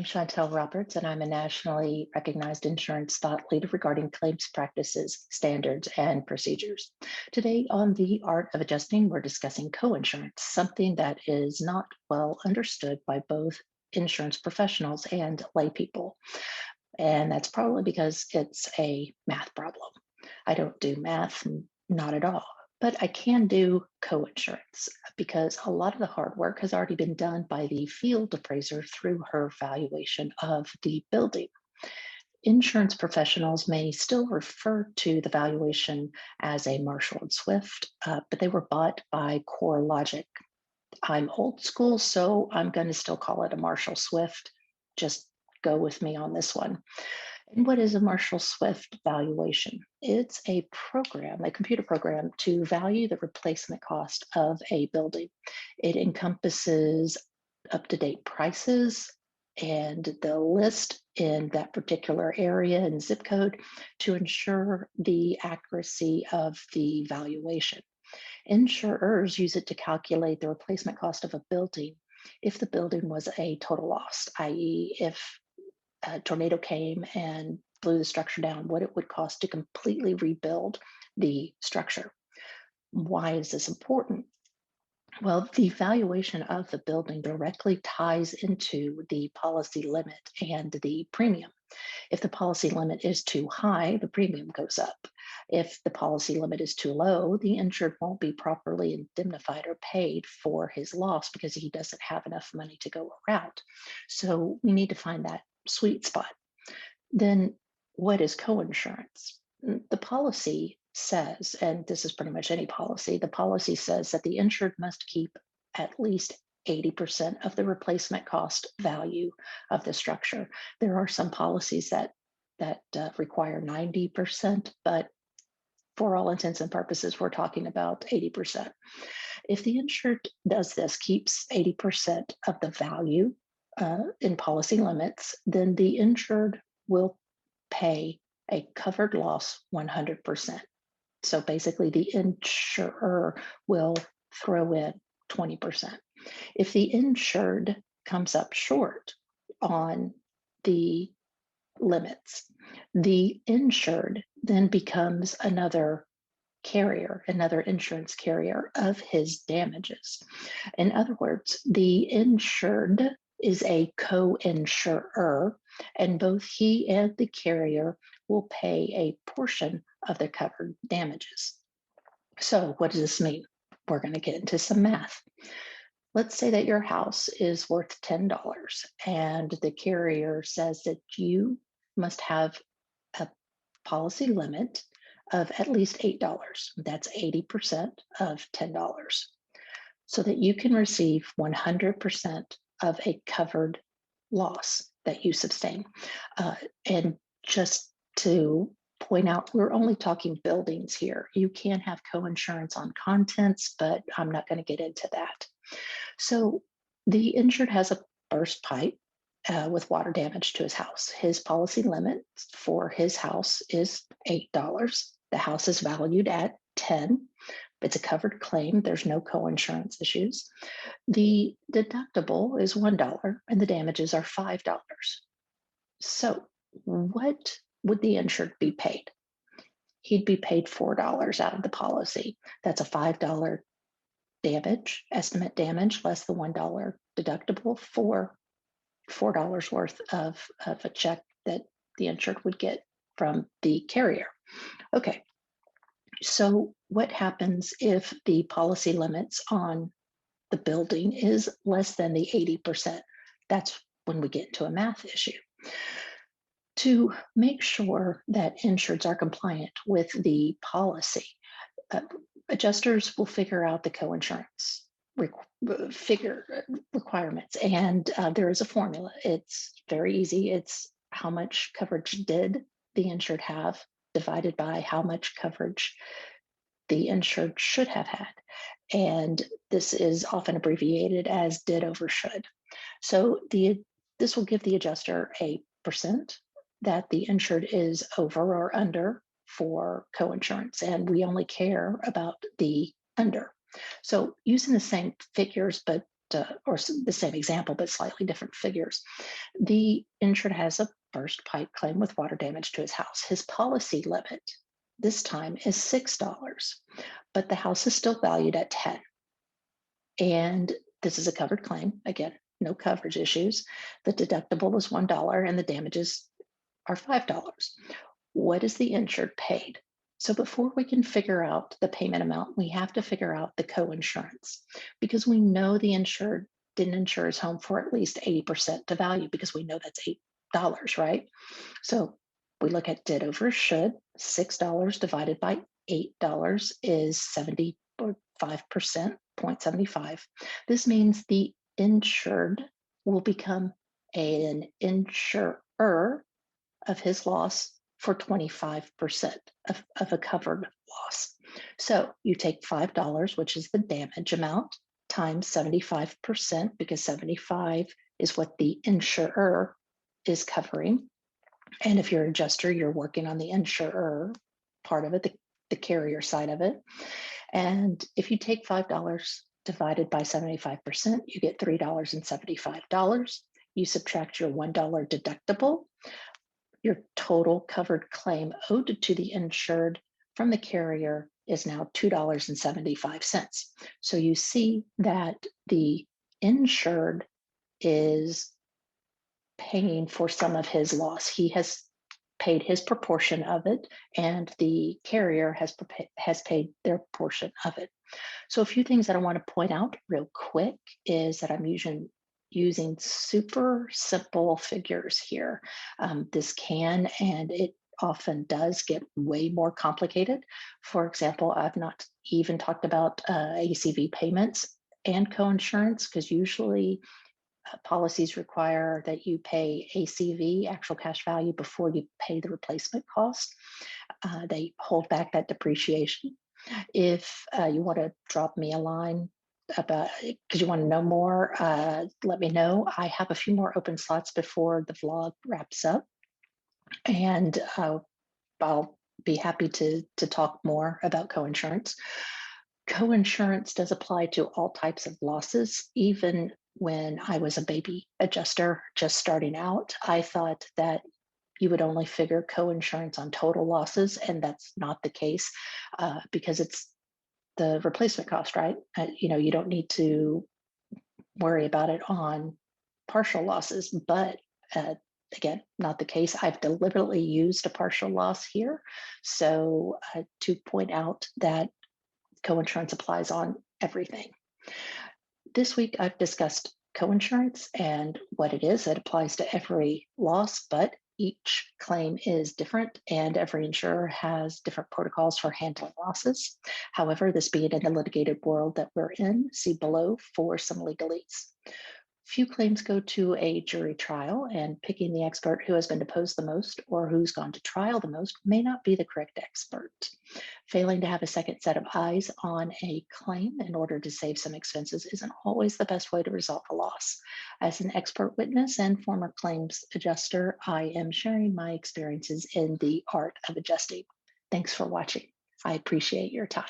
I'm Chantal Roberts, and I'm a nationally recognized insurance thought leader regarding claims practices, standards, and procedures. Today on The Art of Adjusting, we're discussing coinsurance, something that is not well understood by both insurance professionals and lay people. And that's probably because it's a math problem. I don't do math, not at all. But I can do co-insurance because a lot of the hard work has already been done by the field appraiser through her valuation of the building. Insurance professionals may still refer to the valuation as a Marshall and Swift, but they were bought by Core Logic. I'm old school, so I'm going to still call it a Marshall Swift. Just go with me on this one. And what is a Marshall Swift valuation? It's a program, a computer program to value the replacement cost of a building. It encompasses up to date prices and the list in that particular area and zip code to ensure the accuracy of the valuation. Insurers use it to calculate the replacement cost of a building if the building was a total loss, i.e., if a tornado came and blew the structure down, what it would cost to completely rebuild the structure. Why is this important? Well, the valuation of the building directly ties into the policy limit and the premium. If the policy limit is too high, the premium goes up. If the policy limit is too low, the insured won't be properly indemnified or paid for his loss because he doesn't have enough money to go around. So we need to find that sweet spot. Then what is coinsurance? The policy says, and this is pretty much any policy, the policy says that the insured must keep at least 80% of the replacement cost value of the structure. There are some policies that require 90%, but for all intents and purposes, we're talking about 80%. If the insured does this, keeps 80% of the value in policy limits, then the insured will pay a covered loss 100%. So basically, the insurer will throw in 20%. If the insured comes up short on the limits, the insured then becomes another carrier, another insurance carrier of his damages. In other words, the insured is a co-insurer, and both he and the carrier will pay a portion of the covered damages. So, what does this mean? We're going to get into some math. Let's say that your house is worth $10 and the carrier says that you must have a policy limit of at least $8. That's 80% of $10, so that you can receive 100% of a covered loss that you sustain. And just to point out, we're only talking buildings here. You can have coinsurance on contents, but I'm not going to get into that. So the insured has a burst pipe with water damage to his house. His policy limit for his house is $8. The house is valued at 10. It's a covered claim. There's no coinsurance issues. The deductible is $1 and the damages are $5. So what would the insured be paid? He'd be paid $4 out of the policy. That's a $5 damage, estimate damage, less the $1 deductible for $4 worth of a check that the insured would get from the carrier. Okay, so what happens if the policy limits on the building is less than the 80%? That's when we get into a math issue. To make sure that insureds are compliant with the policy, adjusters will figure out the coinsurance requirements, and there is a formula. It's very easy. It's how much coverage did the insured have divided by how much coverage the insured should have had. And this is often abbreviated as did over should. So this will give the adjuster a percent that the insured is over or under for coinsurance, and we only care about the under. So using the same figures but the same example, but slightly different figures. The insured has a burst pipe claim with water damage to his house. His policy limit this time is $6, but the house is still valued at 10. And this is a covered claim. Again, no coverage issues. The deductible is $1 and the damages are $5. What is the insured paid? So before we can figure out the payment amount, we have to figure out the co-insurance because we know the insured didn't insure his home for at least 80% to value because we know that's $8, right? So we look at did over should. $6 divided by $8 is 75%, 0.75. This means the insured will become an insurer of his loss for 25% of a covered loss. So you take $5, which is the damage amount, times 75%, because 75 is what the insurer is covering. And if you're an adjuster, you're working on the insurer part of it, the carrier side of it. And if you take $5 divided by 75%, you get $3.75. You subtract your $1 deductible. Your total covered claim owed to the insured from the carrier is now $2.75. So you see that the insured is paying for some of his loss. He has paid his proportion of it, and the carrier has paid their portion of it. So a few things that I want to point out real quick is that I'm using super simple figures here. This can and it often does get way more complicated. For example, I've not even talked about ACV payments and coinsurance because usually policies require that you pay ACV, actual cash value, before you pay the replacement cost. They hold back that depreciation. If you want to drop me a line about because you want to know more, let me know. I have a few more open slots before the vlog wraps up, and I'll be happy to talk more about coinsurance. Coinsurance does apply to all types of losses. Even when I was a baby adjuster just starting out, I thought that you would only figure coinsurance on total losses, and that's not the case because it's the replacement cost, right? You don't need to worry about it on partial losses, but again, not the case. I've deliberately used a partial loss here. So to point out that coinsurance applies on everything. This week, I've discussed coinsurance and what it is. It applies to every loss, but each claim is different and every insurer has different protocols for handling losses. However, this being in the litigated world that we're in, see below for some legalese. Few claims go to a jury trial, and picking the expert who has been deposed the most or who's gone to trial the most may not be the correct expert. Failing to have a second set of eyes on a claim in order to save some expenses isn't always the best way to resolve a loss. As an expert witness and former claims adjuster, I am sharing my experiences in the art of adjusting. Thanks for watching. I appreciate your time.